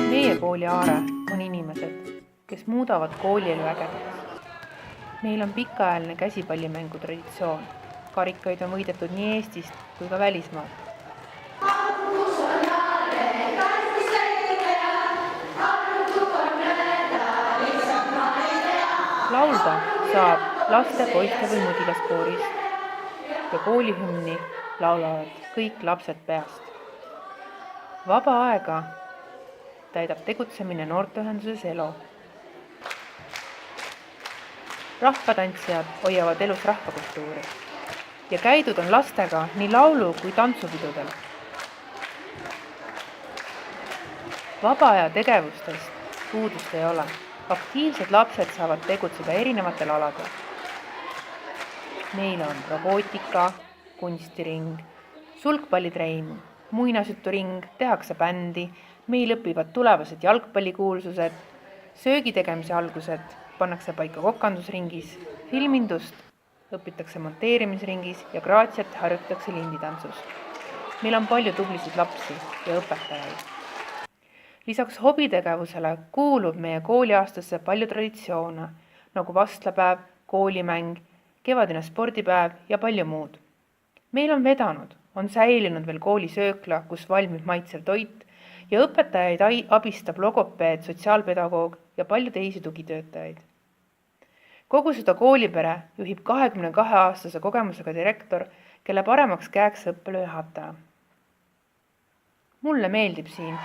Meie kooli aare on inimesed, kes muudavad koolielu ägedaks. Meil on pikaajaline käsipallimängu traditsioon. Karikaid on võidetud nii Eestist kui ka välismaalt. Laulda saab laste, poiste või mudilaskooris ja koolihümni laulavad kõik lapsed peast. Vaba aega täidab tegutsemine noorteühenduses ELO. Rahvatantsijad hoiavad elus rahvakultuuri ja käidud on lastega nii laulu- kui tantsupidudel. Vaba aja tegevustest puudust ei ole. Aktiivsed lapsed saavad tegutseda erinevatel aladel. Meil on robootika, kunstiring, sulgpallitrein, muinasjuturing, tehakse bändi, meil õpivad tulevased jalgpallikuulsused, söögi tegemise algused pannakse paika kokandusringis, filmindust õpitakse monteerimisringis ja graatsiat harjutatakse linditantsus. Meil on palju tublisid lapsi ja õpetajaid. Lisaks hobitegevusele kuulub meie kooliaastasse palju traditsioone, nagu vastlapäev, koolimäng, kevadine spordipäev ja palju muud. Meil on vedanud, on säilinud veel koolisöökla, kus valmib maitsev toit ja õpetajaid abistab logopeed, sotsiaalpedagoog ja palju teisi tugitöötajaid. Kogu seda koolipere juhib 22-aastase kogemusega direktor, kelle paremaks käeks õppetöö juhataja. Mulle meeldib siin